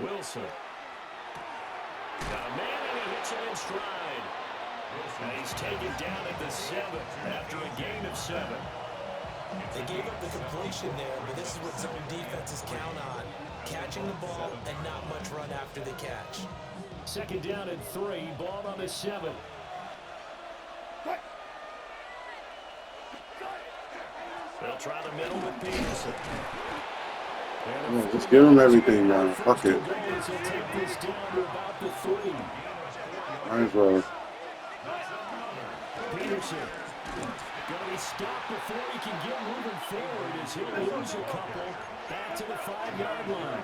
Wilson. Got a man, and he hits it in stride. And he's taken down at the 7 after a gain of 7. They gave up the completion there, but this is what zone defenses count on. Catching the ball and not much run after the catch. 2nd down and 3, ball on the 7. They'll try the middle with Peterson. Yeah, just give him everything, man. Fuck it. Might as well. Peterson going to be stopped before he can get moving forward as he'll lose a couple back to the 5-yard line.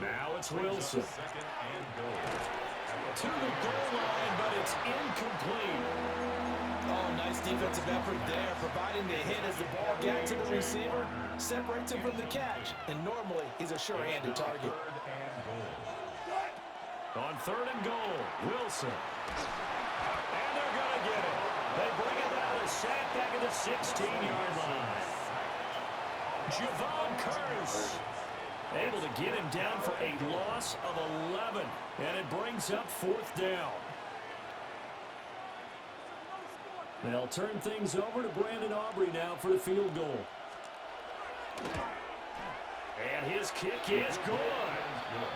Now it's Wilson. To the goal line, but it's incomplete. Oh, nice defensive effort there, providing the hit as the ball got to the receiver, separates him from the catch, and normally he's a sure-handed target. On 3rd and goal, Wilson. And they're going to get it. They bring it down to sack back at the 16-yard line. Javon Curse able to get him down for a loss of 11, and it brings up 4th down. They'll turn things over to Brandon Aubrey now for the field goal. And his kick is good.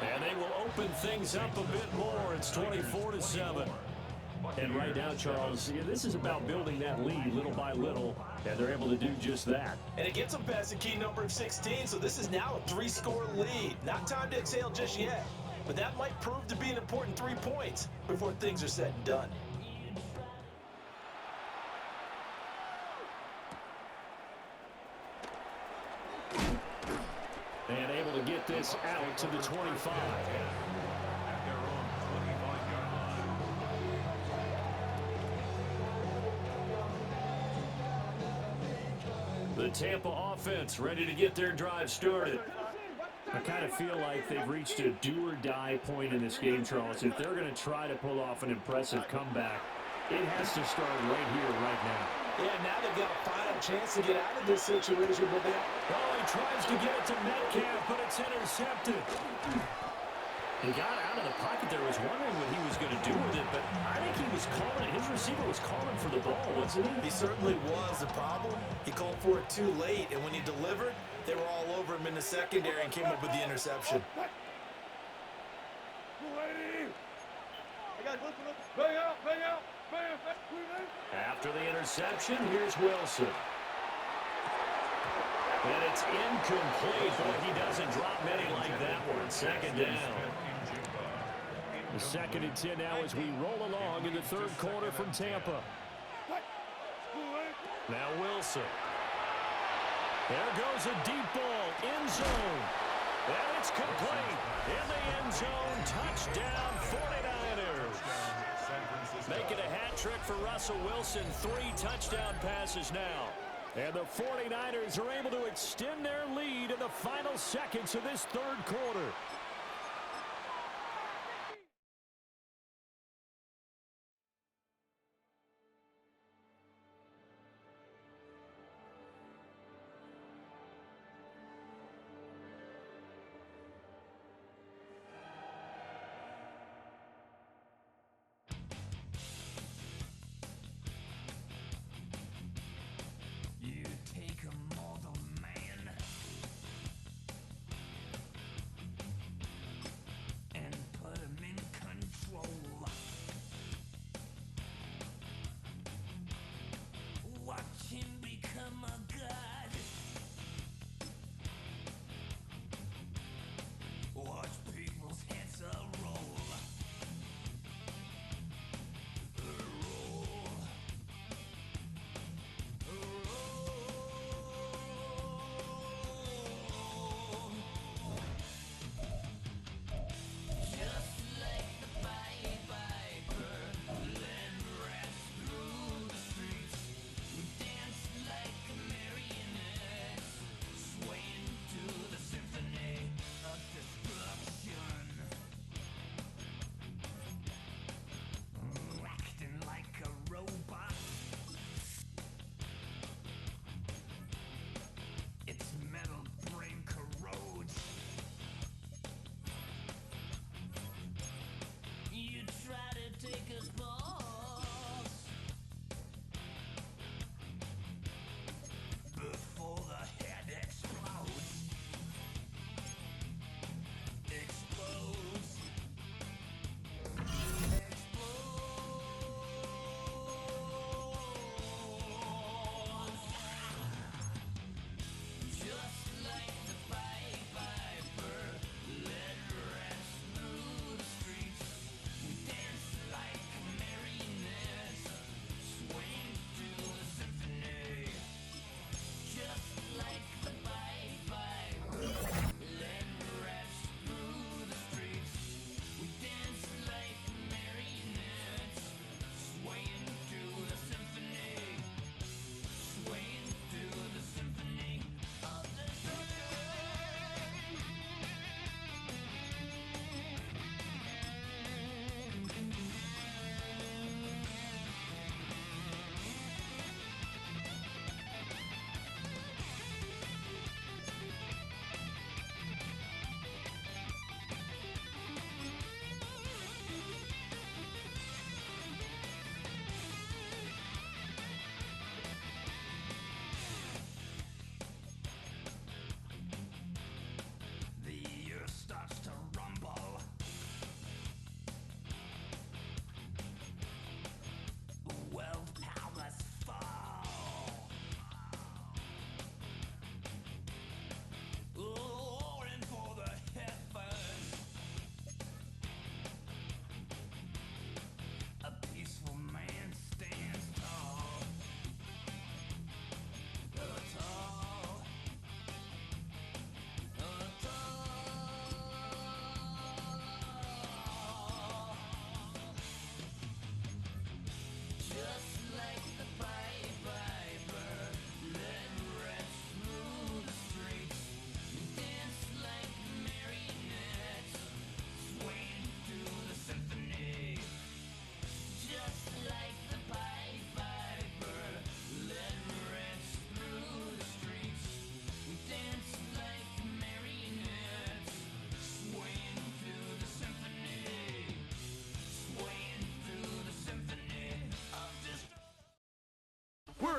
And they will open things up a bit more. It's 24-7. And right now, Charles, this is about building that lead little by little, and they're able to do just that. And it gets them past the key number of 16, so this is now a 3-score lead. Not time to exhale just yet, but that might prove to be an important 3 points before things are said and done. And able to get this out to the 25. The Tampa offense ready to get their drive started. I kind of feel like they've reached a do-or-die point in this game, Charles. If they're going to try to pull off an impressive comeback, it has to start right here, right now. Yeah, now they've got a final chance to get out of this situation, but they... Oh, he tries to get it to Metcalf, but it's intercepted. He got out of the pocket there, was wondering what he was going to do with it, but I think he was calling it. His receiver was calling for the ball, wasn't he? He certainly was. The problem, he called for it too late, and when he delivered, they were all over him in the secondary and came up with the interception. After the interception, here's Wilson. And it's incomplete. Boy, he doesn't drop many like that one. 2nd down. The 2nd and 10 now as we roll along in the 3rd quarter from Tampa. Now Wilson. There goes a deep ball, end zone. And it's complete. In the end zone, touchdown 49ers. Making a hat trick for Russell Wilson. 3 touchdown passes now. And the 49ers are able to extend their lead in the final seconds of this 3rd quarter.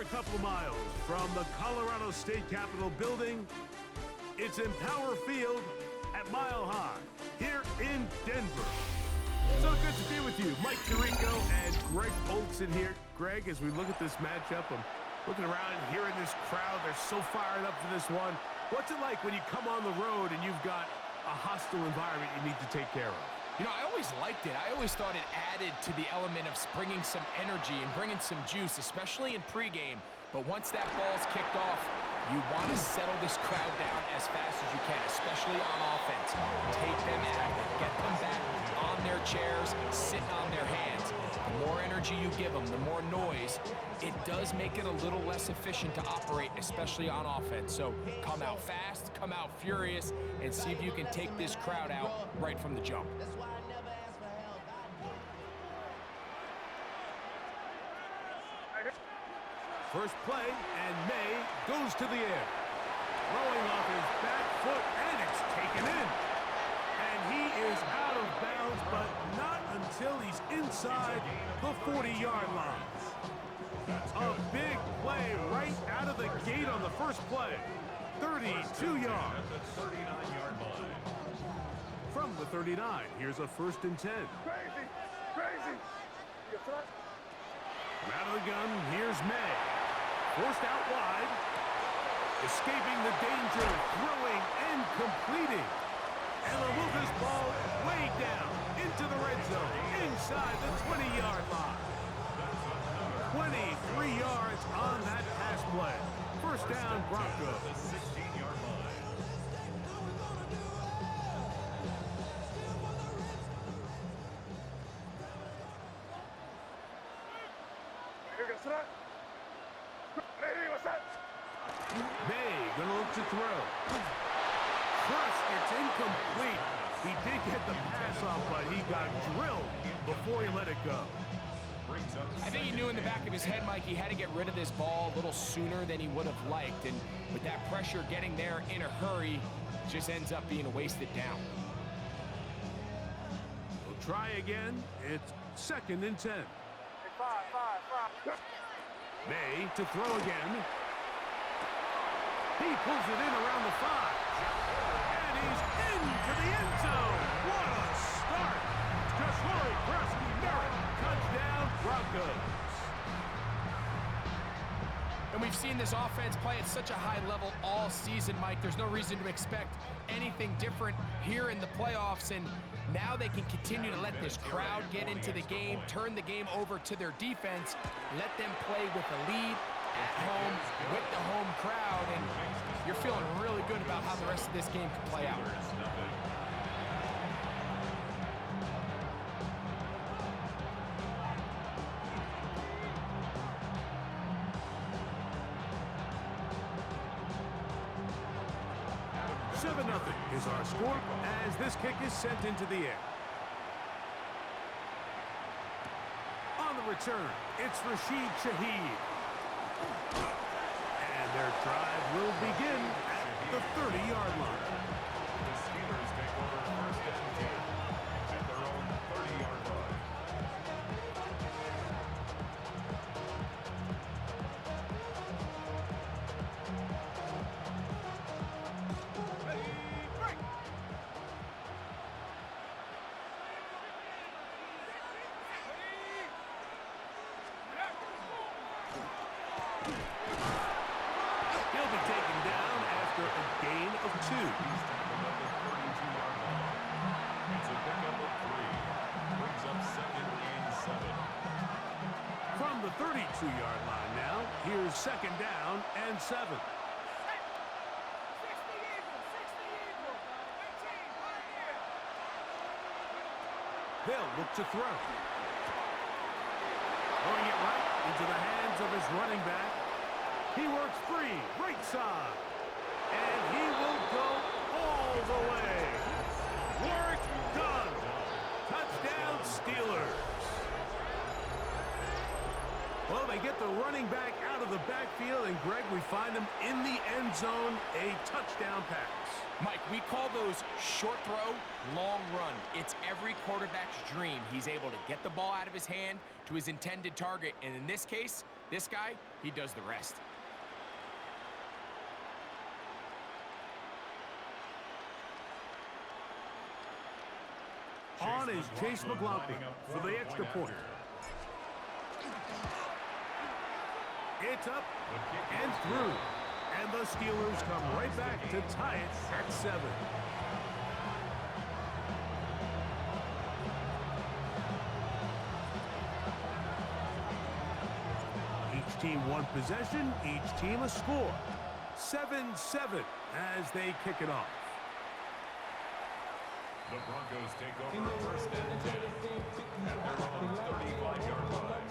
We're a couple of miles from the Colorado State Capitol building. It's Empower Field at Mile High here in Denver. So good to be with you. Mike Tirico and Greg Olson here. Greg, as we look at this matchup, I'm looking around and hearing this crowd. They're so fired up for this one. What's it like when you come on the road and you've got a hostile environment you need to take care of? You know, I always liked it. I always thought it added to the element of bringing some energy and bringing some juice, especially in pregame. But once that ball's kicked off, you want to settle this crowd down as fast as you can, especially on offense. Take them active, get them back on their chairs, sitting on their hands. The more energy you give them, the more noise, it does make it a little less efficient to operate, especially on offense. So come out fast, come out furious, and see if you can take this crowd out right from the jump. First play, and May goes to the air. Throwing off his back foot, and it's taken in. And he is out of bounds, but not until he's inside the 40-yard line. A big play right out of the gate on the first play. 32 yards. From the 39, here's a 1st and 10. Crazy. Out of the gun, here's May. Forced out wide. Escaping the danger, throwing and completing. And they'll move this ball way down into the red zone, inside the 20-yard line. 23 yards on that pass play. First down, Broncos. May gonna look to throw. First, it's incomplete. He did get the pass off, but he got drilled before he let it go. I think he knew in the back of his head, Mike, he had to get rid of this ball a little sooner than he would have liked. And with that pressure getting there in a hurry, it just ends up being a wasted down. We'll try again. It's 2nd and 10. May to throw again. He pulls it in around the 5. And he's into the end zone. What a start. Joshua Krusty-Merritt. Touchdown, Broncos. And we've seen this offense play at such a high level all season, Mike. There's no reason to expect anything different here in the playoffs. And now they can continue to let this crowd get into the game, turn the game over to their defense, let them play with a lead at home with the home crowd. And you're feeling really good about how the rest of this game can play out. Nothing is our score as this kick is sent into the air. On the return, it's Rashid Shaheed. And their drive will begin at the 30-yard line. The Steelers take over 1st and 10 at their own 30-yard line. He'll be taken down after a gain of 2. He's tackled at the 32-yard line. It's a pickup of 3. Brings up 2nd and 7. From the 32-yard line now, here's 2nd down and 7. They'll look to throw. Throwing it right into the hands of his running back. He works free, right side. And he will go all the way. Work done. Touchdown, Steelers. Well, they get the running back out of the backfield, and Greg, we find him in the end zone, a touchdown pass. Mike, we call those short throw, long run. It's every quarterback's dream. He's able to get the ball out of his hand to his intended target, and in this case, This guy, he does the rest. On is Chase McLaughlin for the extra point. It's up and through. And the Steelers come right back to tie it at 7. Each team one possession, each team a score. 7-7 as they kick it off. The Broncos take over first and 10 at their own 35-yard line.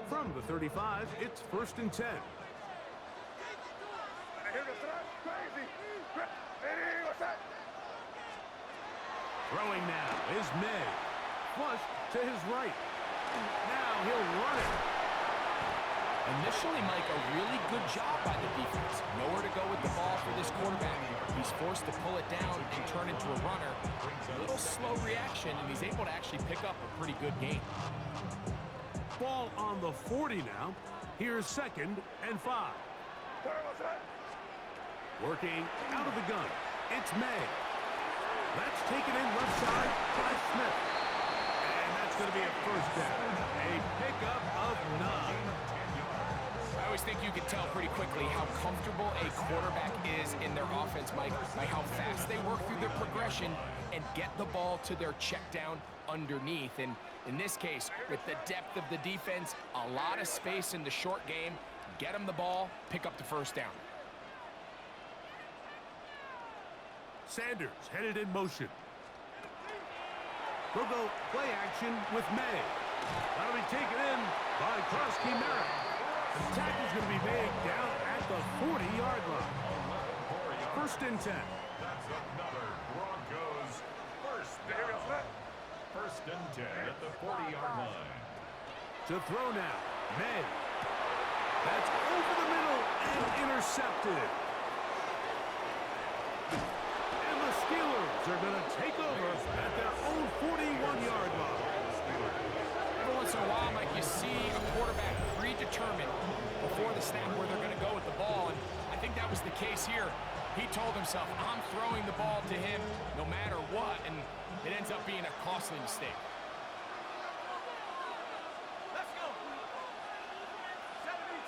From the 35, it's first and 10. Throwing now is May. Flush to his right. Now he'll run it. Initially, Mike, a really good job by the defense. Nowhere to go with the ball for this quarterback. He's forced to pull it down and turn into a runner. A little slow reaction, and he's able to actually pick up a pretty good gain. Ball on the 40 now. Here's second and 5. Working out of the gun. It's May. That's taken in left side by Smith. And that's going to be a first down. A pickup of 9. I always think you can tell pretty quickly how comfortable a quarterback is in their offense, Mike, by how fast they work through their progression and get the ball to their check down underneath. And in this case, with the depth of the defense, a lot of space in the short game, get them the ball, pick up the first down. Sanders headed in motion. They'll go play action with May. That'll be taken in by Krosky Merritt. The tackle's going to be made down at the 40-yard line. First and 10. That's another Broncos first down. First and 10 at the 40-yard line. To throw now, May. That's over the middle and intercepted. And the Steelers are going to take over at their own 41-yard line. Every once in a while, Mike, you see a quarterback predetermined before the snap where they're going to go with the ball, and I think that was the case here. He told himself, I'm throwing the ball to him no matter what, and it ends up being a costly mistake. Let's go. 72.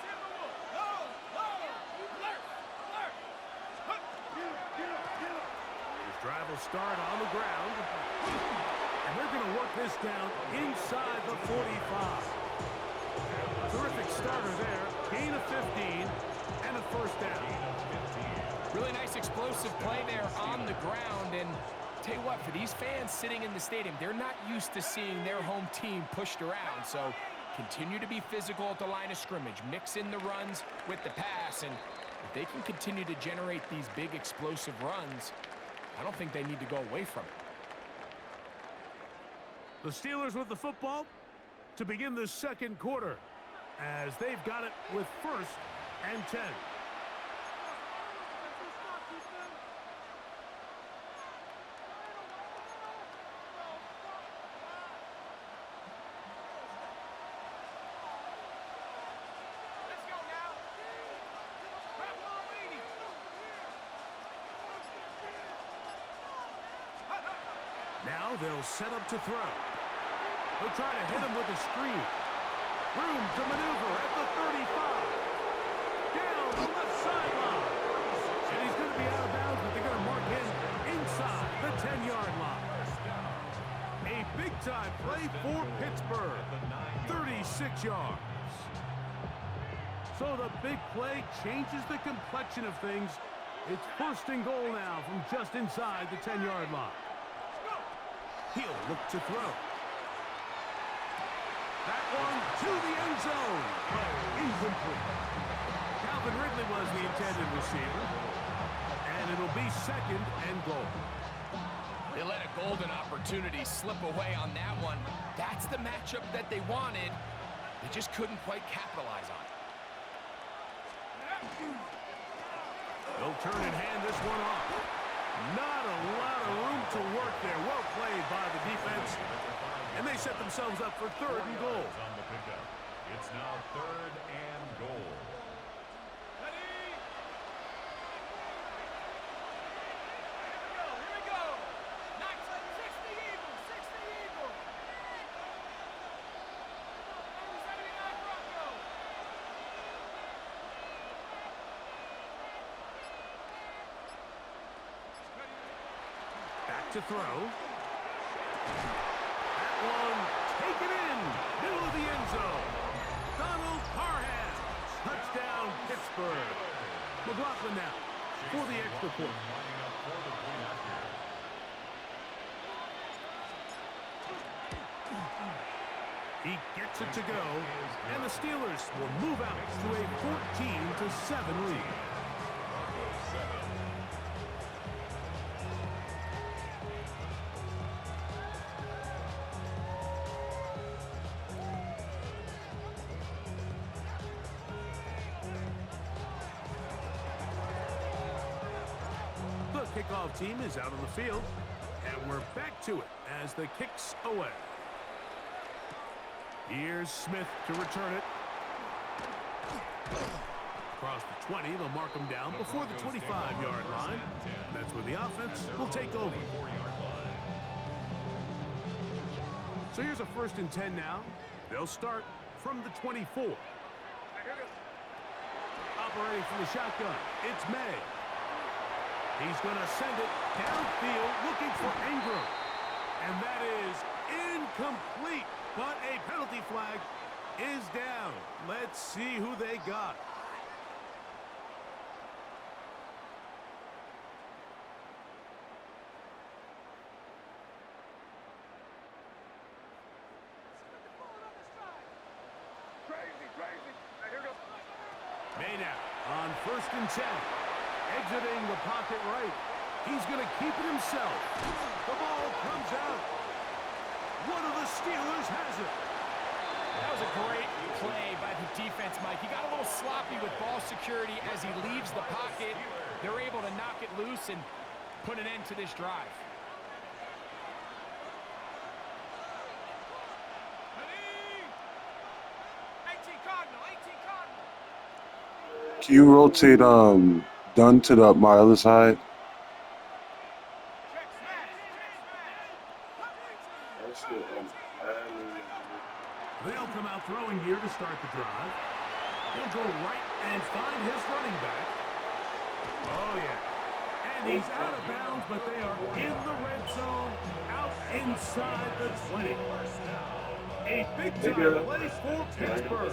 His drive will start on the ground, and they're going to work this down inside the 45. Terrific starter there. Gain of 15 and a first down. Really nice explosive play there on the ground, and tell you what, for these fans sitting in the stadium, they're not used to seeing their home team pushed around, so continue to be physical at the line of scrimmage, mix in the runs with the pass, and if they can continue to generate these big explosive runs, I don't think they need to go away from it. The Steelers with the football to begin the second quarter, as they've got it with first and 10. Let's go now. Grab one, lady. Now they'll set up to throw. They'll try to hit him with a screen. Room to maneuver at the 35. Down the left sideline. And he's going to be out of bounds, but they're going to mark him inside the 10-yard line. A big-time play for Pittsburgh. 36 yards. So the big play changes the complexion of things. It's first and goal now from just inside the 10-yard line. He'll look to throw. That one to the end zone, but incomplete. Calvin Ridley was the intended receiver, and it'll be second and goal. They let a golden opportunity slip away on that one. That's the matchup that they wanted. They just couldn't quite capitalize on it. They'll turn and hand this one off. Not a lot of room to work there. Well played by the defense. And they set themselves up for 3rd and goal. On the pickup. It's now 3rd and goal. Ready? Here we go. Nice. 60 Eagles. 60 Eagles. 79 Broncos. Back to throw. That one taken in. Middle of the end zone. Donald Parham. Touchdown, Pittsburgh. McLaughlin now for the extra point. Lining up for the point after. He gets it to go, and the Steelers will move out to a 14-7 lead. Broncos 7. The kickoff team is out on the field, and we're back to it as the kick's away. Here's Smith to return it. Across the 20, they'll mark him down before the 25-yard line. And that's where the offense will take over. So here's a 1st and 10 now. They'll start from the 24. Operating from the shotgun, it's May. He's going to send it downfield looking for Ingram. And that is incomplete. But a penalty flag is down. Let's see who they got. May now on 1st and 10. Exiting the pocket right. He's going to keep it himself. The ball comes out. One of the Steelers has it. That was a great play by the defense, Mike. He got a little sloppy with ball security as he leaves the pocket. They're able to knock it loose and put an end to this drive. Ready? 18 Cardinal. 18 Cardinal. Can you rotate Dunn to my other side? Check smash. Check smash. They'll come out throwing here to start the drive. He'll go right and find his running back. Oh, yeah. And he's out of bounds, but they are in the red zone, out inside the 20. A big-time play for Pittsburgh.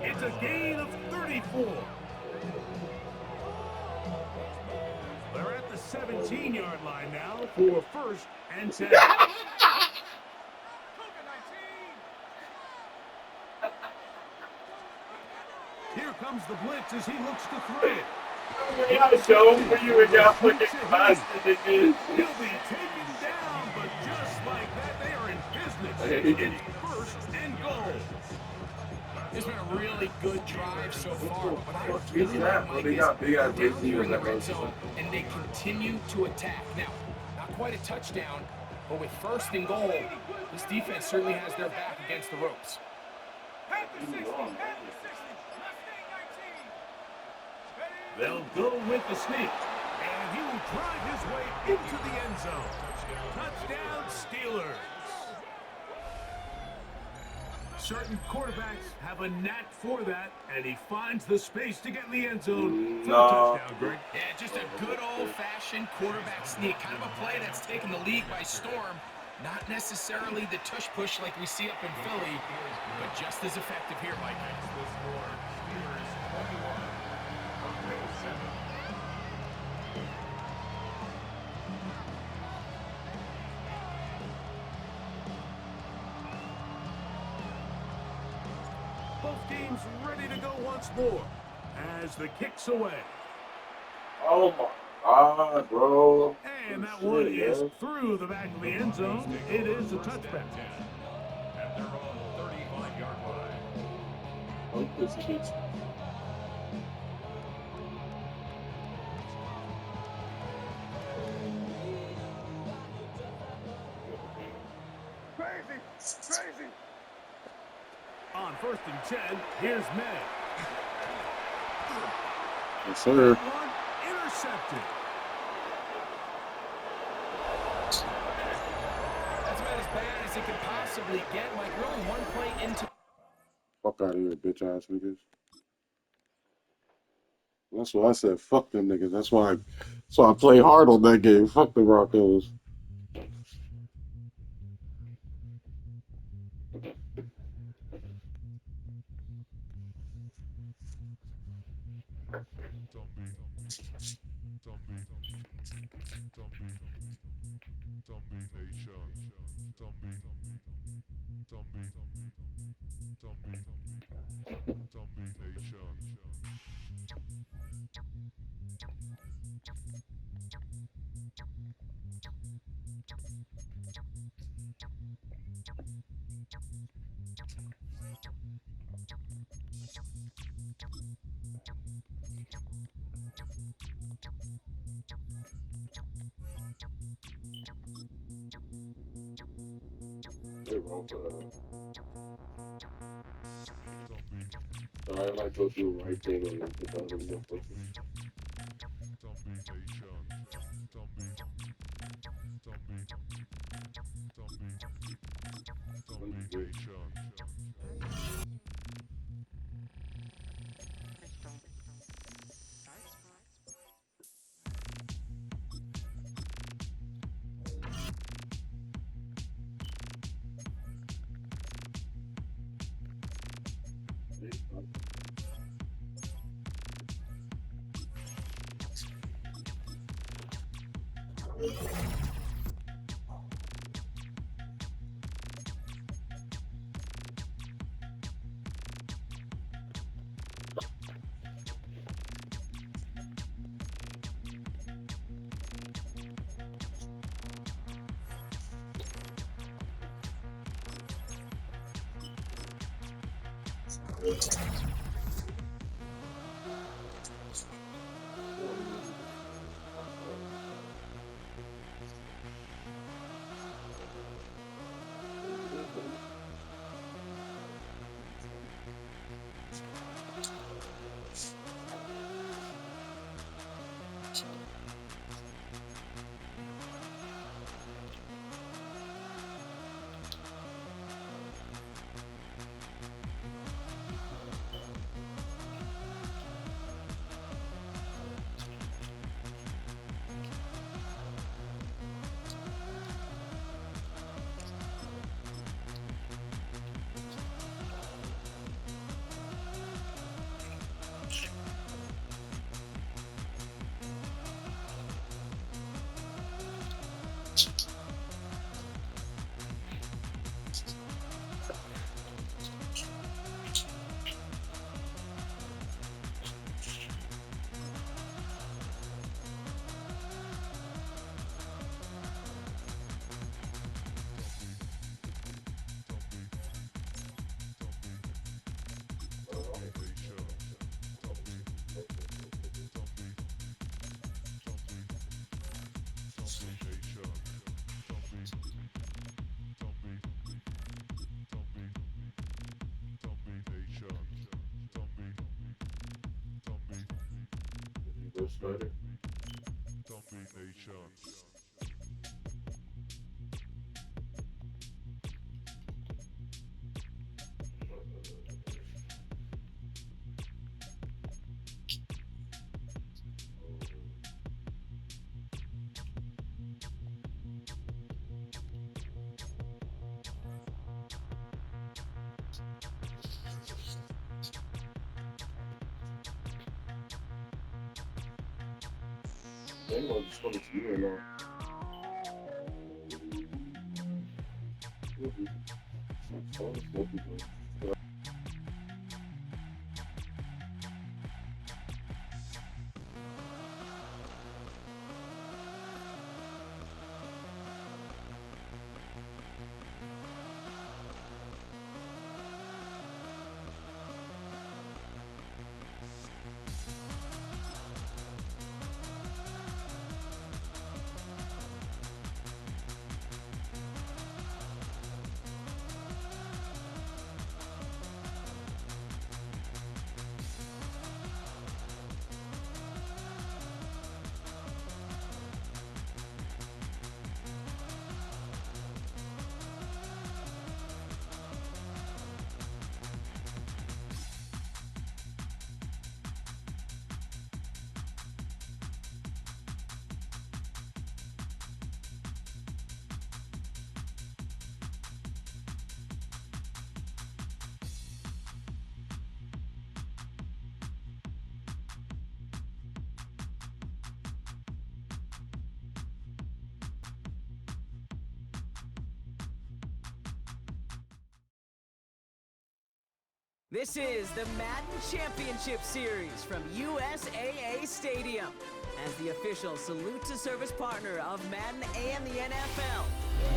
It's a gain of 34. They're at the 17-yard line now for 1st and 10. Here comes the blitz as he looks to throw. Yeah, show him where you were down looking fast. He'll be taken down, but just like that, they are in business. It's 1st and goal. It's been a really good drive so far, but I What's really that? like They is got big ass they're down here in the receivers red that zone, and they continue to attack. Now, not quite a touchdown, but with 1st and goal, this defense certainly has their back against the ropes. Panther 60. Panther 60. Mustang 19. Ready? They'll go with the sneak, and he will drive his way into the end zone. Touchdown, Steelers. Certain quarterbacks have a knack for that, and he finds the space to get in the end zone for the touchdown, Greg. Yeah, just a good old-fashioned quarterback sneak. Kind of a play that's taken the league by storm. Not necessarily the tush-push like we see up in Philly, but just as effective here, Mike. Both teams ready to go once more as the kick's away. Oh my God, bro. And that one is through the back of the end zone. It is a touchback. At their own 35-yard line. Oh, this is it. first and 10. Here's May. Yes, sir. One intercepted. That's about as bad as it could possibly get. Like, we're only one play into. Fuck out of here, bitch ass niggas. That's why I said fuck them niggas. That's why I play hard on that game. Fuck the Broncos. I might go through right thing on it. Started. They were just going to you alone. This is the Madden Championship Series from USAA Stadium. As the official salute to service partner of Madden and the NFL,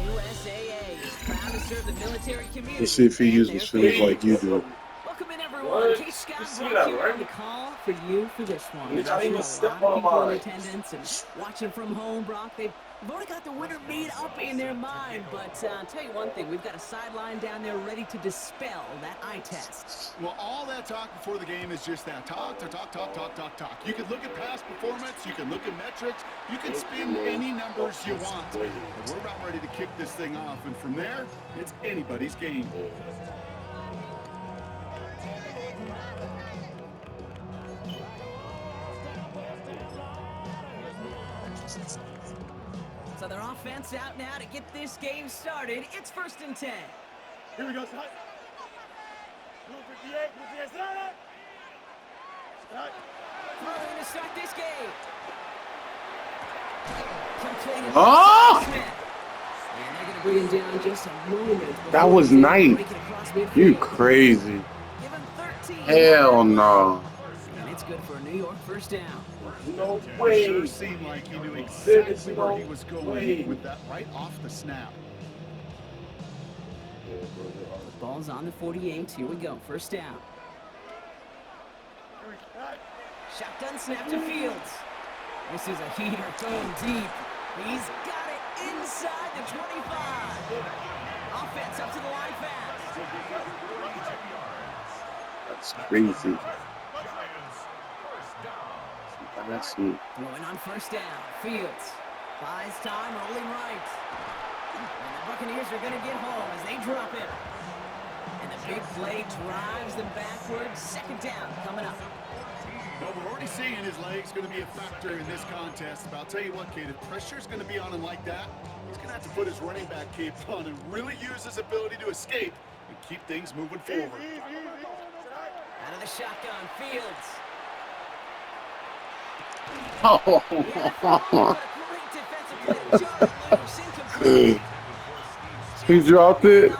USAA is proud to serve the military community. Let's see if he and uses their things families. like you do. Welcome in, everyone. What? Kate Scott You see brought that, you right? on the call for you for this one. You gotta even A step lot of on people in mine. attendance and watching from home, Brock. They've already got the winner made up in their mind. But I'll tell you one thing. We've got a sideline down there ready to dispel that eye test. Well, all that talk before the game is just that. Talk. You can look at past performance. You can look at metrics. You can spin any numbers you want. But we're about ready to kick this thing off. And from there, it's anybody's game. So their offense out now to get this game started. It's 1st and 10. Here we go, Scott. 58, 58, Scott. Throwing to start this game. Completed by Oh! Smith. And they're going to bring him down just a moment. That was nice. You crazy. Give him 13. Hell no. And it's good for a New York first down. No It way. sure seemed like he knew exactly where he was going with that right off the snap. Ball's on the 48. Here we go. First down. Shotgun snap to Fields. This is a heater going deep. He's got it inside the 25. Offense up to the line fast. That's crazy. That's me. Throwing on first down. Fields buys time, rolling right. And the Buccaneers are going to get home as they drop him. And the big play drives them backwards. 2nd down coming up. Well, we're already seeing his legs going to be a factor in this contest. But I'll tell you what, Kate, if pressure's going to be on him like that, he's going to have to put his running back cape on and really use his ability to escape and keep things moving forward. Out of the shotgun, Fields. Oh. He dropped it.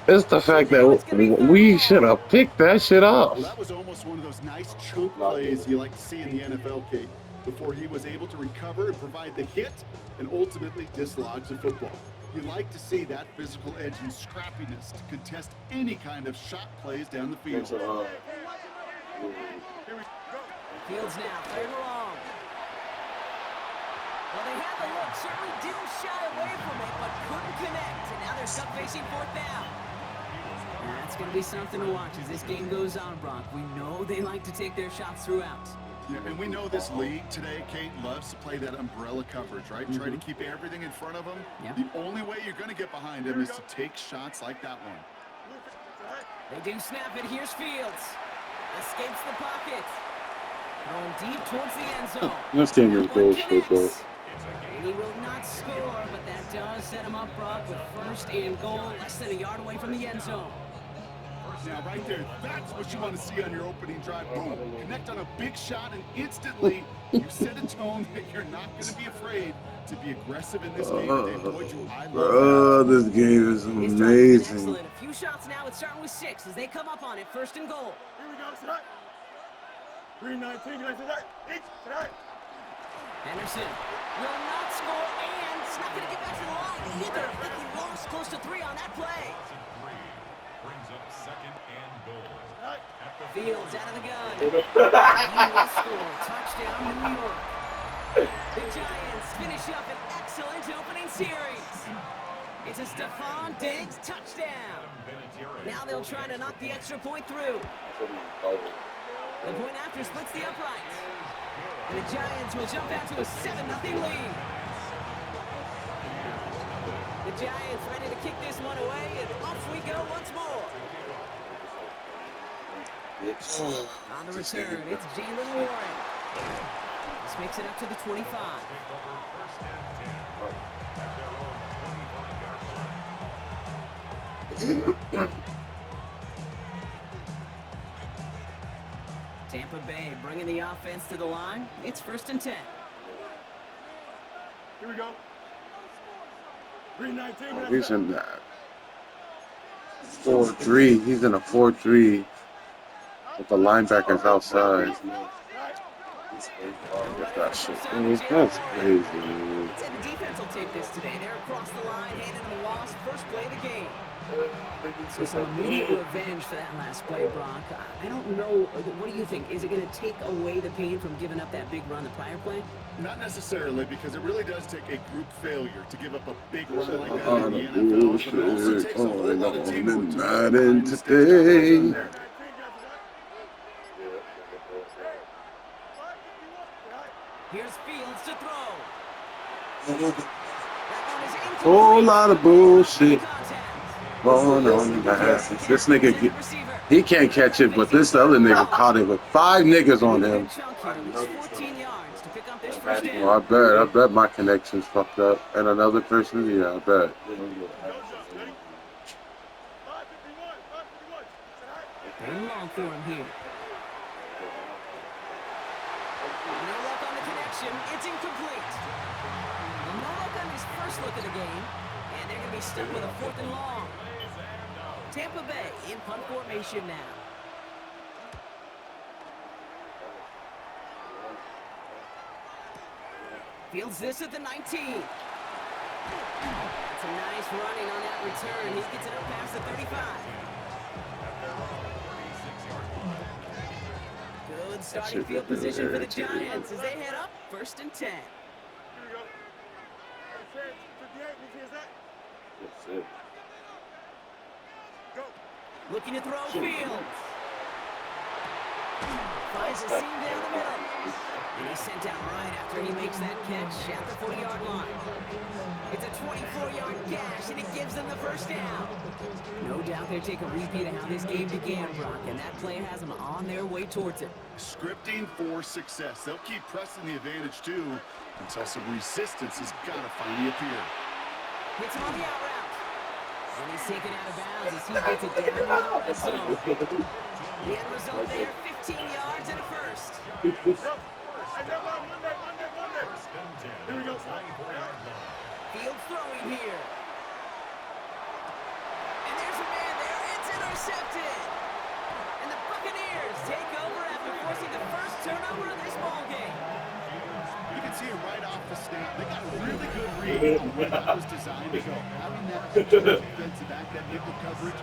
It's the fact that we should have picked that shit up. Well, that was almost one of those nice chunk plays you like to see in the NFL, Kate, before he was able to recover and provide the hit and ultimately dislodge the football. You like to see that physical edge and scrappiness to contest any kind of shot plays down the field. Fields now, 3rd and long. Well, they had the look, certainly didn't shy away from it, but couldn't connect. And now they're stuck facing 4th down. That's going to be something to watch as this game goes on, Brock. We know they like to take their shots throughout. Yeah, and we know this league today, Kate, loves to play that umbrella coverage, right? Try to keep everything in front of them. Yep. The only way you're going to get behind them is to take shots like that one. They do snap it. Here's Fields. Escapes the pocket. Going deep towards the end zone. This game is bullshit, though. And he will not score, but that does set him up, Brock, with 1st and goal, less than a yard away from the end zone. Now, right there, that's what you want to see on your opening drive. Boom. Connect on a big shot, and instantly you set a tone that you're not going to be afraid to be aggressive in this game. They avoid you. I love that. This game is His amazing. is excellent. A few shots now. It's starting with 6 as they come up on it. 1st and goal. Here we go, Scott. 319, Henderson will not score, and it's not going to get back to the line either. I think he lost close to 3 on that play. Brings up 2nd and goal. Fields out of the gun. He will score. Touchdown, New York. The Giants finish up an excellent opening series. It's a Stephon Diggs touchdown. Now they'll try to knock the extra point through. The point after splits the uprights. And the Giants will jump out to a 7-0 lead. The Giants ready to kick this one away, and off we go once more. On the return, it's Jalen Warren. This makes it up to the 25. Tampa Bay bringing the offense to the line. It's 1st and 10. Here we go. 319. He's in that. 4-3. He's in a 4-3 with the linebackers outside. Get that shit. That's crazy, man. I'd say the defense will take this today. They're across the line, handing them a loss. First play of the game. So some immediate revenge for that last play, Brock. I don't know. What do you think? Is it going to take away the pain from giving up that big run the prior play? Not necessarily, because it really does take a group failure to give up a big run like that in the NFL. But it also takes a whole lot of teamwork to Madden today. Here's Fields to throw. Whole lot of bullshit going on. This nigga, he can't catch it, but this other nigga caught it with 5 niggas on him. Well, I bet my connection's fucked up. And another person, yeah, I bet. Very long for him here. No luck on the connection. It's incomplete. Well, no luck on his first look of the game. And they're going to be stuck with a 4th and long. Tampa Bay in punt formation now. Fields this at the 19. That's a nice running on that return. He gets it up past the 35. Good starting field position for the Giants as they head up 1st and 10. Looking to throw Fields. Finds a seam down the middle. And he's sent out right after he makes that catch at the 40-yard line. It's a 24-yard gash, and it gives them the first down. No doubt they take a repeat of how this game began, Brock, and that play has them on their way towards it. Scripting for success. They'll keep pressing the advantage, too, until some resistance has got to finally appear. Hits him on the out route. And he's taken out of bounds as he gets it down in the red zone. The end result there, 15 yards and a first. Field throwing here. And there's a man there. It's intercepted. And the Buccaneers take over after forcing the first turnover of this ball game. You can see it right off the snap. They got a really good read on where that was designed to go. Having that defensive back, that nickel coverage,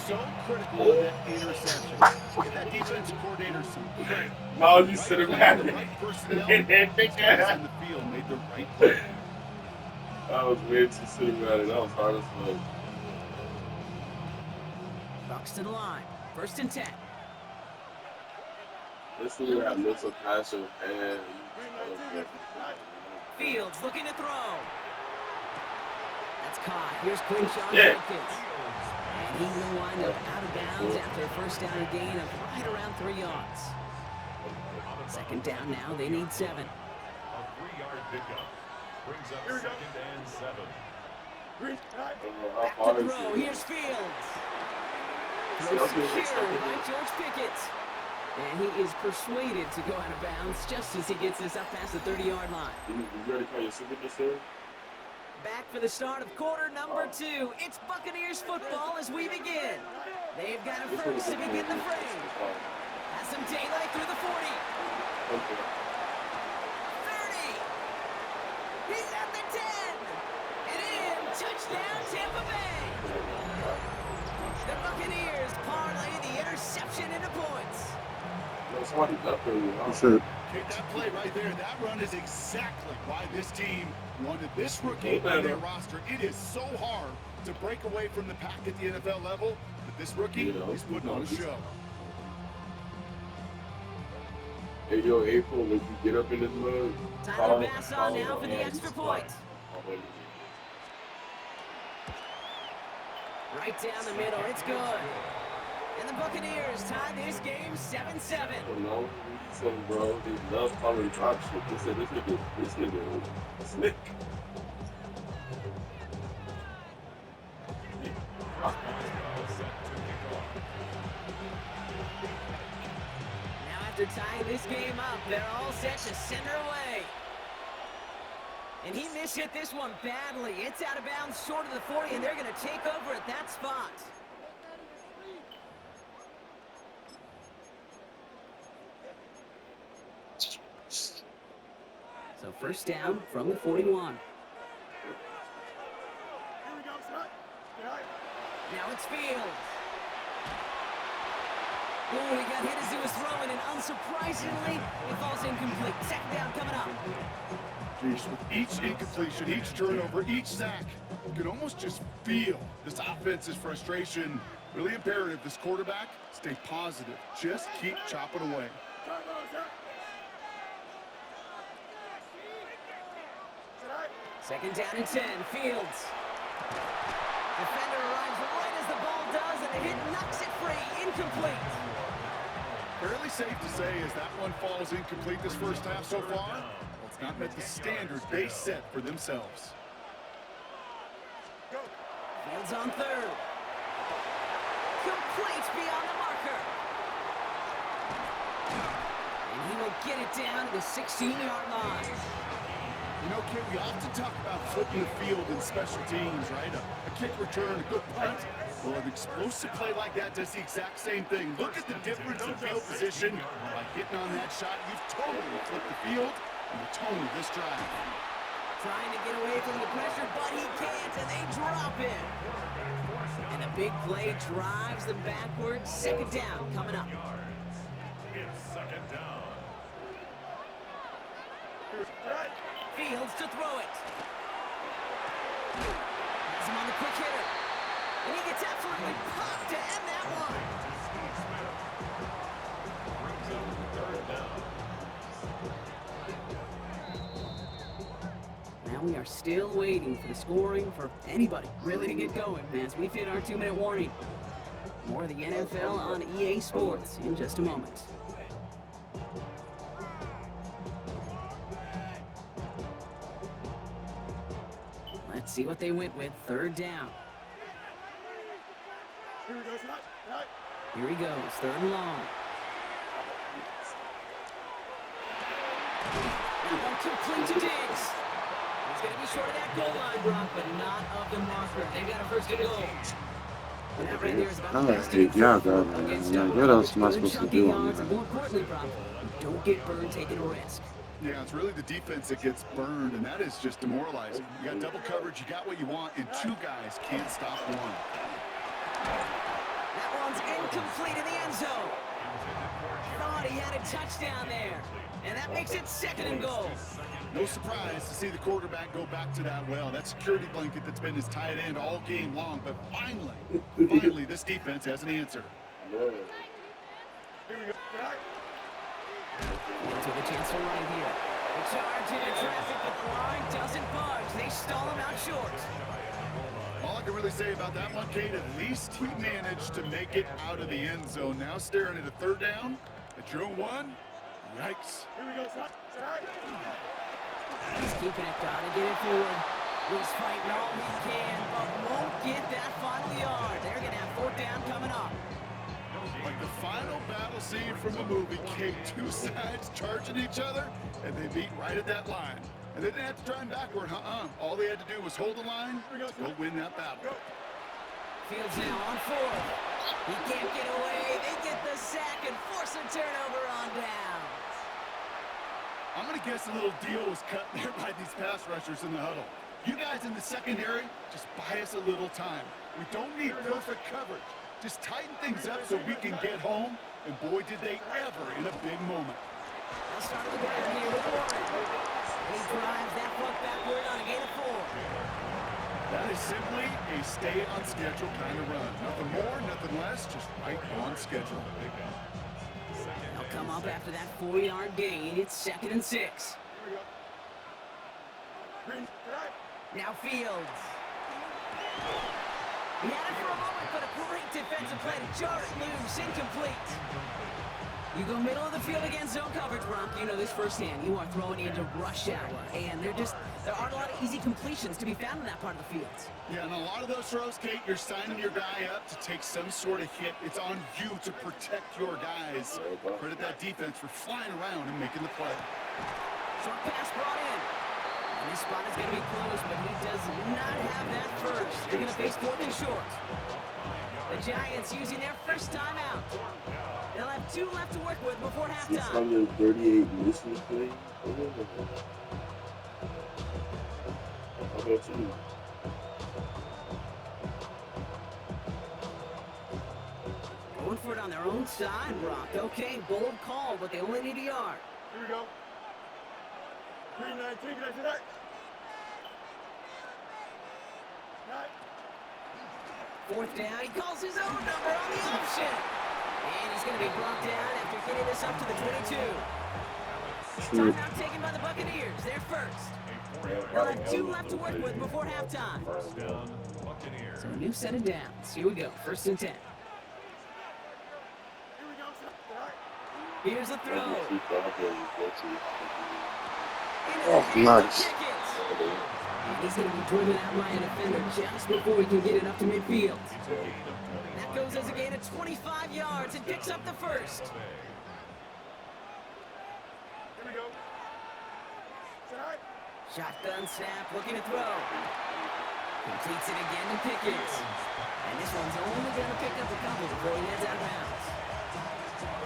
so critical of that interception. Get that defensive coordinator some credit. No, you sit him back. The right personnel, guys in the field made the right play. I was way too cinematic. That was hard as fuck. Bucks to the line. 1st and 10. This nigga had mental passion and Fields looking to throw. That's caught. Here's Quinshaw Jenkins. And he will wind up out of bounds after a first down gain of right around 3 yards. 2nd down now. They need 7. A 3-yard pickup brings up 2nd and 7. Back to throw. Here's Fields. Throw secured by George Pickett. And he is persuaded to go out of bounds just as he gets this up past the 30-yard line. You ready for your signature, sir? Back for the start of quarter number 2. It's Buccaneers football as we begin. They've got a first to begin the frame. Has some daylight through the 40. 30. He's at the 10. And in. Touchdown, Tampa Bay. The Buccaneers parlay the interception into points. Take that play right there. That run is exactly why this team wanted this rookie on their roster. It is so hard to break away from the pack at the NFL level, but this rookie is putting on a show. Hey, yo, April, when you get up in this mud, Tyler Bass on now for the extra point. Right down the middle. It's good. And the Buccaneers tie this game 7-7. No, so bro, they love calling drop shit. They said this nigga, slick. Now after tying this game up, they're all set to send her away. And he mishit this one badly. It's out of bounds short of the 40, and they're going to take over at that spot. So first down from the 41. Now it's Fields. Oh, he got hit as he was throwing, and unsurprisingly, it falls incomplete. Second down coming up. Jeez, with each incompletion, each turnover, each sack, you can almost just feel this offense's frustration. Really imperative this quarterback stay positive. Just keep chopping away. Second down and 10, Fields. Defender arrives right as the ball does, and the hit knocks it free. Incomplete. Fairly safe to say as that one falls incomplete this first half so far, it's not met the standard they set for themselves. Fields on third. Complete beyond the marker. And he will get it down to the 16-yard line. You know, Kid, we often talk about flipping the field in special teams, right? A kick return, a good punt. Well, an explosive play like that does the exact same thing. Look at the difference in field position. By hitting on that shot, you've totally flipped the field and the tone of this drive. Trying to get away from the pressure, but he can't, and they drop it. And the big play drives them backwards. Second down coming up. It's second down. Fields to throw it. Has him on the quick hitter. And he gets absolutely popped to end that one. Now we are still waiting for the scoring for anybody really to get going as we hit our 2-minute warning. More of the NFL on EA Sports in just a moment. Let's see what they went with. Third down. Here he goes. Third and long. That one complete to Diggs. He's going to be short of that goal line, Brock, but not of the marker. They've got a first and goal. And that right there is about the best you can do against What else am I supposed to chunky do yards, on and more importantly, Brock, you don't get burned taking a risk. Yeah, it's really the defense that gets burned, and that is just demoralizing. You got double coverage, you got what you want, and two guys can't stop one. That one's incomplete in the end zone. Thought he had a touchdown there. And that makes it second and goal. No surprise to see the quarterback go back to that well. That security blanket that's been his tight end all game long. But finally, this defense has an answer. Took a chance to run here. The charge into traffic, but the line doesn't budge. They stall him out short. All I can really say about that one, Kate, at least he managed to make it out of the end zone. Now staring at a third down at your own one. Yikes. He's keeping it, gotta get it forward. He's fighting all he can, but won't get that final yard. They're gonna have fourth down coming up. Like the final battle scene from a movie, Kate, two sides charging each other, and they meet right at that line. And they didn't have to try him backward, All they had to do was hold the line to go win that battle. Fields now on fourth. He can't get away. They get the sack and force a turnover on down. I'm going to guess a little deal was cut there by these pass rushers in the huddle. You guys in the secondary, just buy us a little time. We don't need perfect coverage. Just tighten things up so we can get home. And boy, did they ever in a big moment. They'll start with the ground here with Warren. He drives that foot backward on a gain of 4. That is simply a stay on schedule kind of run. Nothing more, nothing less, just right on schedule. They'll come up after that 4-yard gain. It's second and 6. Now Fields. He had it for a moment, but a great defensive play to jar it loose. Incomplete. You go middle of the field against zone coverage, Bronk. You know this firsthand. You are throwing into rush hour, and there aren't a lot of easy completions to be found in that part of the field. Yeah, and a lot of those throws, Kate, you're signing your guy up to take some sort of hit. It's on you to protect your guys. Credit that defense for flying around and making the play. Short pass brought in. And this spot is going to be close, but he does not have that first. They're going to face fourth and short. The Giants using their first timeout. They'll have 2 left to work with before halftime. 638 misses played. go too. Going for it on their own side, Brock. Okay, bold call, but they only need a yard. Here we go. 3-19, can I see that? Fourth down, he calls his own number on the option. And he's going to be brought down after getting this up to the 22. Timeout taken by the Buccaneers. They're first. They'll have 2 left to work with before halftime. First down, Buccaneers. So a new set of downs. Here we go, 1st and 10. Here's the throw. Oh, nice. And he's going to be driven out by a defender just before he can get it up to midfield. That goes as a gain of 25 yards and picks up the first. Here we go. Shotgun snap, looking to throw. Completes it again to Pickens. And this one's only going to pick up a couple before he heads out of bounds.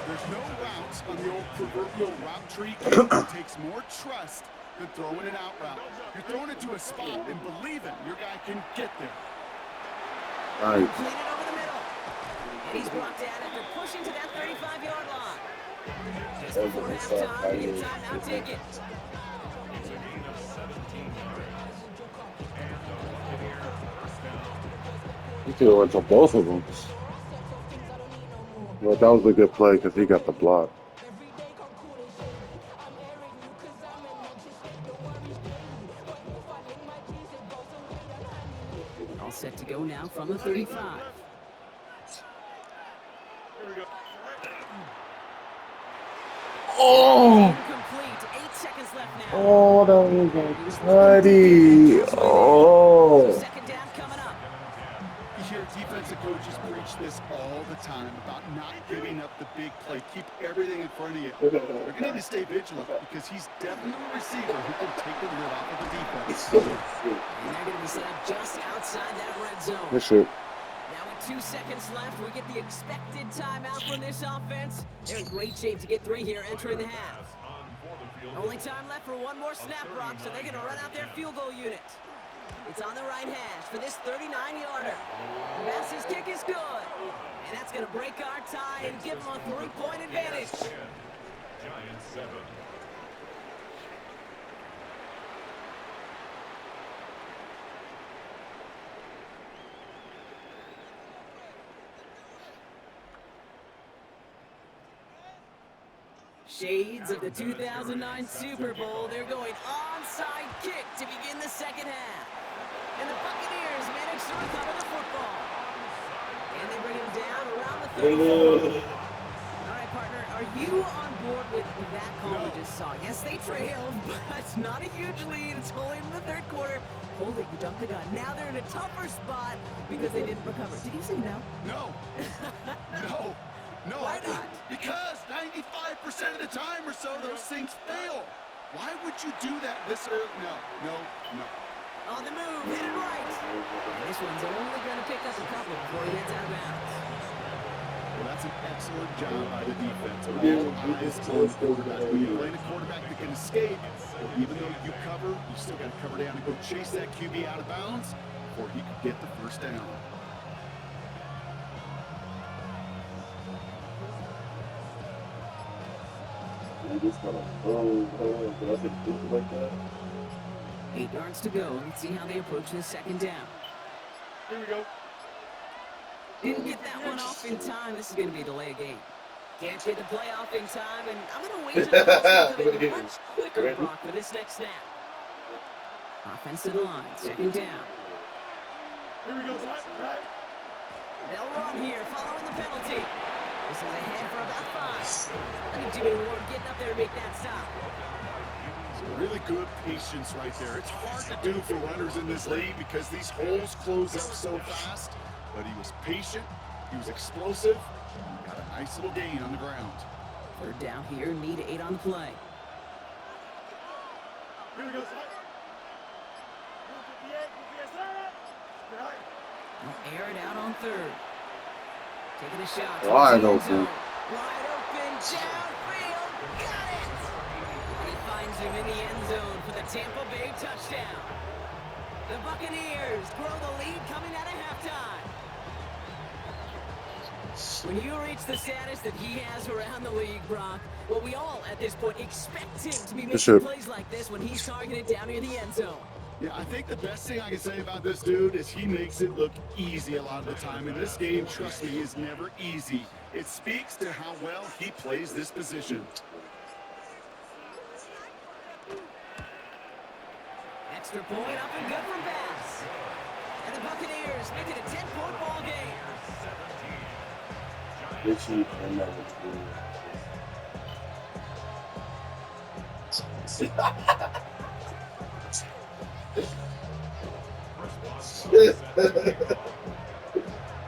There's no routes on the old proverbial route tree. It takes more trust than throwing an out route. You're throwing it to a spot and believing your guy can get there. Right. Completed over the middle. And he's brought down after pushing to that 35-yard line. Just before halftime, we get a timeout ticket. It's a gain of 17 yards. And the Buccaneer first down. He could have went to both of them. Well, that was a good play because he got the block. All set to go now from the 35. Oh! Incomplete. 8 seconds left now. Oh, that was a buddy. Oh. Second down coming up. You hear defensive coaches preach this all the time about not giving up the big play. Keep everything in front of you. You're going to need to stay vigilant because he's definitely a receiver who can take the lid off of the defense. And they're going to be set up just outside that red zone. Good shit. Now with 2 seconds left, we get the expected timeout from this offense. They're in great shape to get 3 here entering the half. Only time left for one more snap, Brock, so they're going to run out their field goal unit. It's on the right hash for this 39-yarder. Pass's kick is good. And that's going to break our tie and give them a 3-point advantage. Giants 7. Shades of the 2009 Super Bowl. They're going onside kick to begin the second half. And the Buccaneers manage to recover the football. And they bring him down around the 34. All right, partner, are you on board with that call we just saw? Yes, they trailed, but it's not a huge lead. It's only in the 3rd quarter. Holding, you jumped the gun. Now they're in a tougher spot because they didn't recover. Did you say no? No. No. No. Why not? Because 95% of the time or so, those things fail. Why would you do that this early? No. On the move, hit it right. And this one's only going to pick up a couple before he gets out of bounds. Well, that's an excellent job by the defense. All eyes on the quarterback. When you're playing a quarterback that can escape, even though you cover, you still got to cover down and go chase that QB out of bounds before he could get the first down. Just kind of, but I said, like that. 8 yards to go. Let's see how they approach this second down. Here we go. Didn't get that one off in time. This is going to be a delay game. Can't get the play off in time, and I'm going to wager that it's going to be much quicker, Brock, for this next snap. Offense to the line. Second down. Here we go. They'll run here following the penalty. This is ahead for about 5. I think Jimmy Ward getting up there to make that stop. Really good patience right there. It's hard to do for runners in this league because these holes close up so fast. But he was patient. He was explosive. Got a nice little gain on the ground. 3rd down here. Need 8 on the play. Here we go. They'll air it out on 3rd. Taking a shot. Wide open. Wide open, downfield, got it! And he finds him in the end zone for the Tampa Bay touchdown. The Buccaneers grow the lead coming out of halftime. When you reach the status that he has around the league, Brock, well, we all at this point expect him to be making plays like this when he's targeted down near the end zone. Yeah, I think the best thing I can say about this dude is he makes it look easy a lot of the time. And this game, trust me, is never easy. It speaks to how well he plays this position. Extra point up and good from Bass. And the Buccaneers make it a 10-point ball game. Richie and that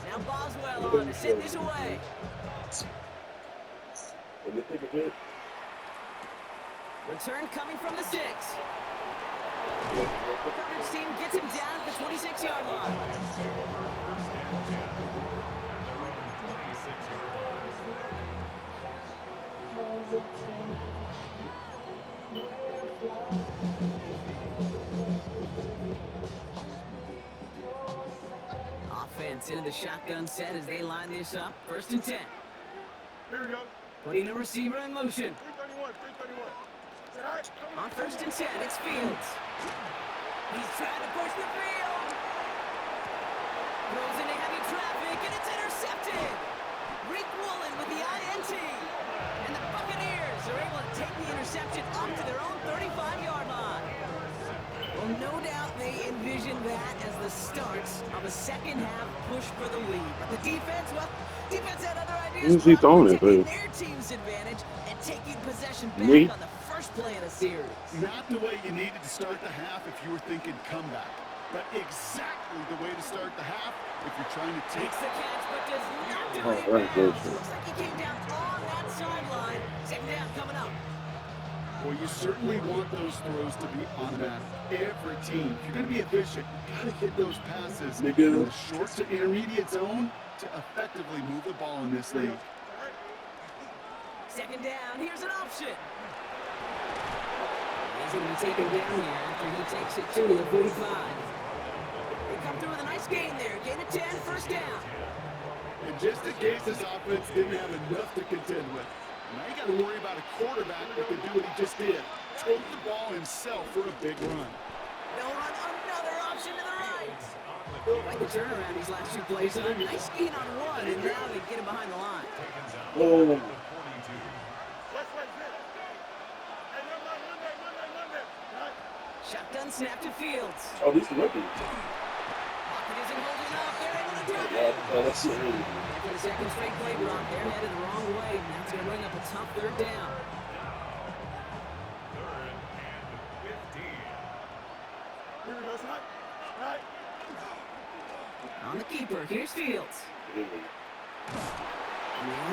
Now Boswell on to send this away. Let me think of it. Return coming from the 6. Coverage team gets him down at the 26-yard line. Offense into the shotgun set as they line this up. 1st and 10. Here we go. Putting a receiver in motion. 331, 331. On 1st and 10, it's Fields. He's trying to push the field. Goes into heavy traffic, and it's intercepted. Rick Woolen with the INT. And the Buccaneers are able to take the interception up to their own 35-yard line. Well, no doubt they envisioned that as the start of a second-half push for the lead. But the defense, well, defense had other ideas. Who's he throwing it taking to? their team's advantage and taking possession back Me? on the first play of the series. Not the way you needed to start the half if you were thinking comeback, but exactly the way to start the half if you're trying to take. Takes the catch, but does not do Oh, it that's in good. bounds. Looks like he came down on that sideline. Second down coming up. Well, you certainly want those throws to be automatic. Every team, if you're going to be efficient, you got to hit those passes in the short to intermediate zone to effectively move the ball in this league. Second down, here's an option. He's going to be taken down here after he takes it to the 45. They come through with a nice gain there. Gain of 10, 1st down. And just in case this offense didn't have enough to contend with, now you got to worry about a quarterback that can do what he just did. Tote the ball himself for a big run. They'll run another option to the right. Like the turnaround these last 2 plays. A nice gain on 1, and now they get him behind the line. Oh. Shotgun snap to Fields. Oh, these are rookies. Pocket isn't holding up. They're able to do it. Yeah, that's it. For the second straight play, Brock, they're headed the wrong way. That's going to bring up a tough 3rd down. 3rd and 15. Here we go, son. Right. On the keeper, here's Fields. And they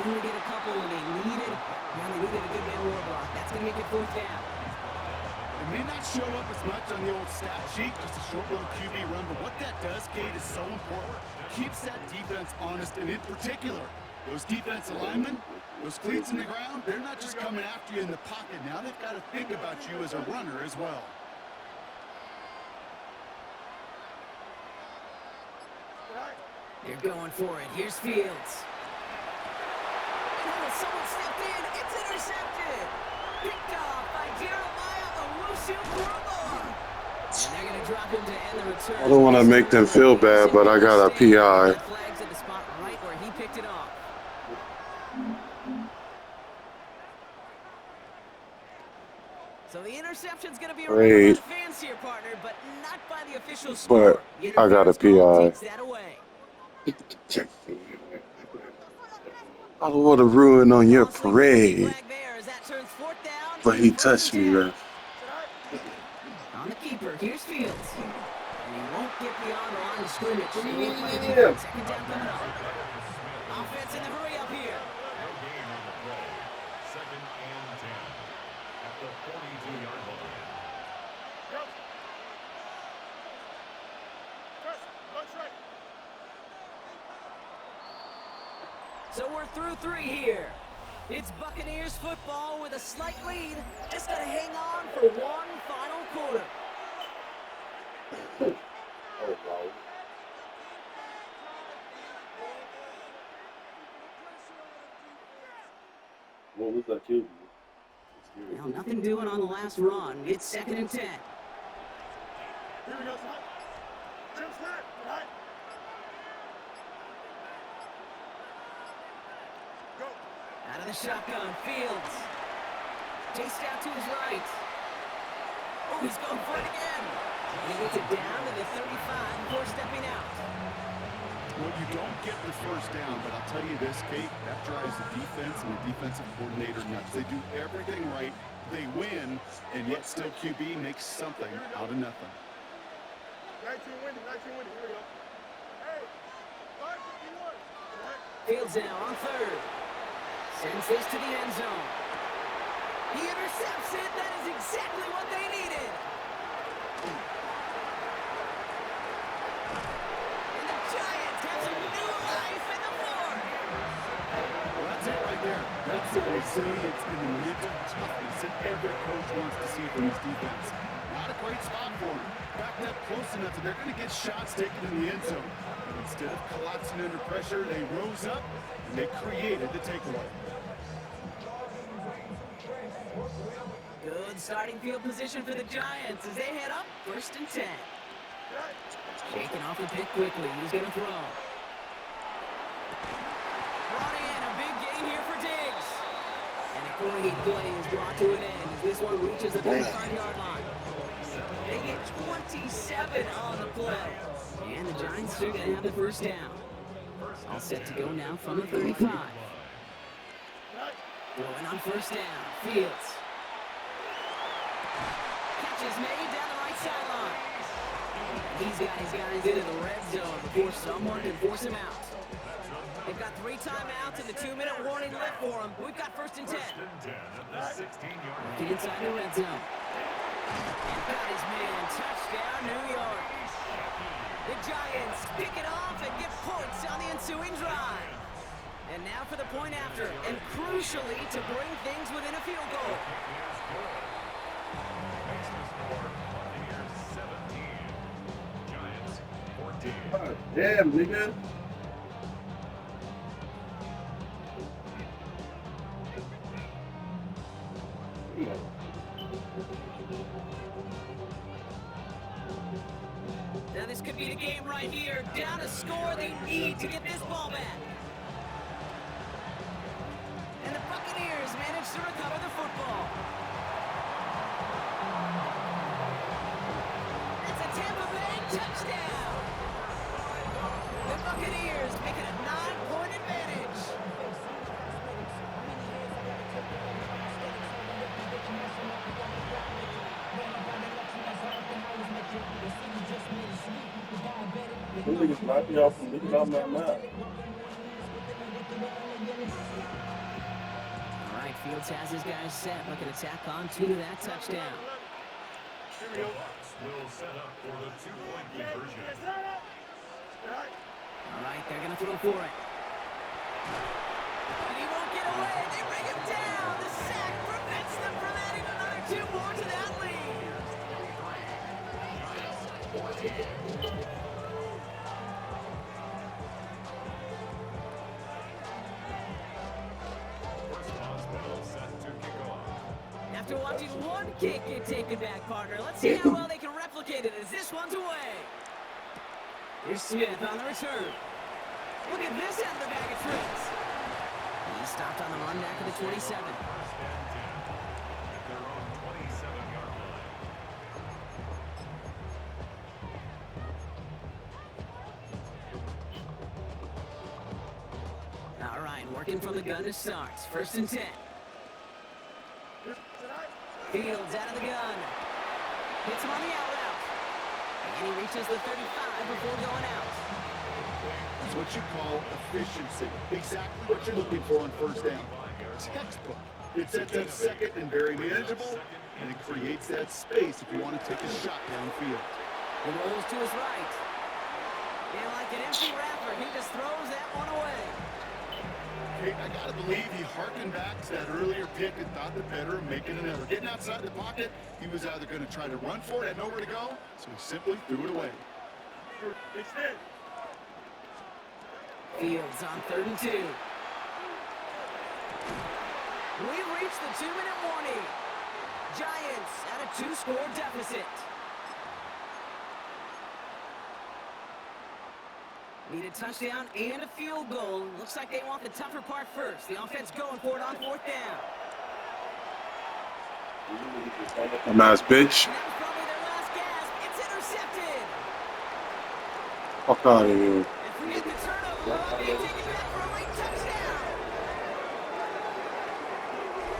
only get a couple when they needed a good man war block. That's going to make it 4th down. It may not show up as much on the old stat sheet, just a short little QB run, but what that does, Kate, is so important. Keeps that defense honest, and in particular, those defensive linemen, those cleats in the ground, they're not just coming after you in the pocket. Now they've got to think about you as a runner as well. They're going for it. Here's Fields. Oh, someone stepped in. It's intercepted. Picked off by Jeremiah Owusu-Koramoah. And they're going to drop him to end the return. I don't want to make them feel bad, but I got a PI. Flags at the spot right where he picked it off. So the interception's going to be Great. by the fans here, partner, but not by the official score. But I got a PI. Takes that away. I don't want to ruin on your parade, Flag there as that turns 4th down. but he touched me, ref. On the keeper, here's Fields. And he won't get beyond the line of scrimmage. So he won't play the defense. Second down coming up. Offense in the hurry up here. No gain on the play. 2nd and 10. At the 42-yard line. So we're through 3 here. It's Buccaneers football with a slight lead. Just got to hang on for one final quarter. Oh, wow. What was that kill? Well, nothing doing on the last run. It's 2nd and 10. Out of the shotgun, Fields. Chased out to his right. Oh, he's going for it again. And he gets it down to the 35 before stepping out. Well, you don't get the first down, but I'll tell you this, Kate, that drives the defense and the defensive coordinator nuts. They do everything right. They win, and yet still QB makes something out of nothing. Fields now on 3rd. Sends this to the end zone. He intercepts it. That is exactly what they needed. And the Giants have some new life in the fourth. Well, that's it right there. That's what they say. It's in the mental toughness that every coach wants to see from his defense. Not a great spot for him. Backed up close enough that they're going to get shots taken in the end zone. But instead of collapsing under pressure, they rose up and they created the takeaway. Good starting field position for the Giants as they head up 1st and 10. Shaking off the pick quickly. He's going to throw. Brought in a big gain here for Diggs. And a great play is brought to an end as this one reaches the 35-yard line. They get 27 on the play. And the Giants are going to have the first down. All set to go now from the 35. Going on 1st down. Fields. Catch is made down the right sideline. He's got his guys into the red zone before someone can force him out. They've got 3 timeouts and the 2-minute warning left for them. We've got 1st and 10. Looking inside the red zone. And got his man. Touchdown, New York. The Giants pick it off and get points on the ensuing drive. And now for the point after, and crucially to bring things within a field goal. God damn, nigga. Now this could be the game right here. Down a score, they need to get this ball back. And the Buccaneers manage to recover the football. That's a Tampa Bay touchdown. The Buccaneers make it a 9-point advantage. Them niggas knocked me off from looking out my mouth. All right, Fields has his guys set. Looking to tack on to that touchdown. The Bucs will set up for the 2-point conversion. All right, they're going to throw for it. And he won't get away. They bring him down. The sack prevents them from adding another 2 more to that lead. After watching one kick get taken back, partner, let's see how well they can replicate it as this one's away. Here's Smith on the return. Look at this out of the bag of tricks. He stopped on the run back of the 27. All right, working from the gun to start. 1st and 10. Fields out of the gun. Hits him on the out route. And he reaches the 35 before going out. It's what you call efficiency. Exactly what you're looking for on 1st down. Textbook. It sets up 2nd and very manageable, and it creates that space if you want to take a shot downfield. He rolls to his right. And like an empty wrapper, he just throws that one away. Hey, I gotta believe he harkened back to that earlier pick and thought the better of making another. Getting outside the pocket, he was either going to try to run for it, had nowhere to go, so he simply threw it away. Fields on 3rd and 2. We've reached the 2-minute warning. Giants at a 2-score deficit. Need a touchdown and a field goal. Looks like they want the tougher part first. The offense going for it on 4th down. A nice bitch. And that was probably their last gasp. It's intercepted. Fuck out of here. And forget the turnover. They take it back for a late touchdown.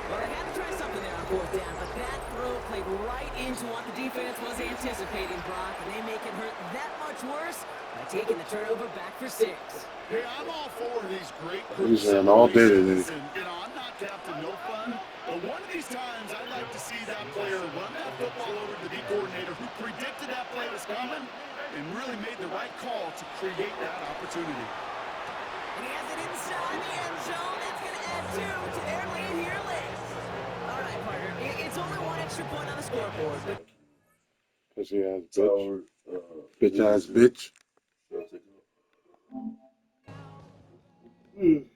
Well, they had to try something there on 4th down, but that throw played right into what the defense was anticipating, Brock, and they make it hurt that much worse by taking the turnover back for 6. Hey, I'm all for these great He's in all day today. celebrations, and, I'm not Captain No Fun, but one of these times I'd like to see that player run that football over to the D coordinator who predicted that play was coming and really made the right call to create that opportunity. And he has it inside the end zone. That's going to add 2 to their lead here late. All right, partner. It's only 1 extra point on the scoreboard, but Pussy ass bitch. Bitch ass bitch. Should I take it off?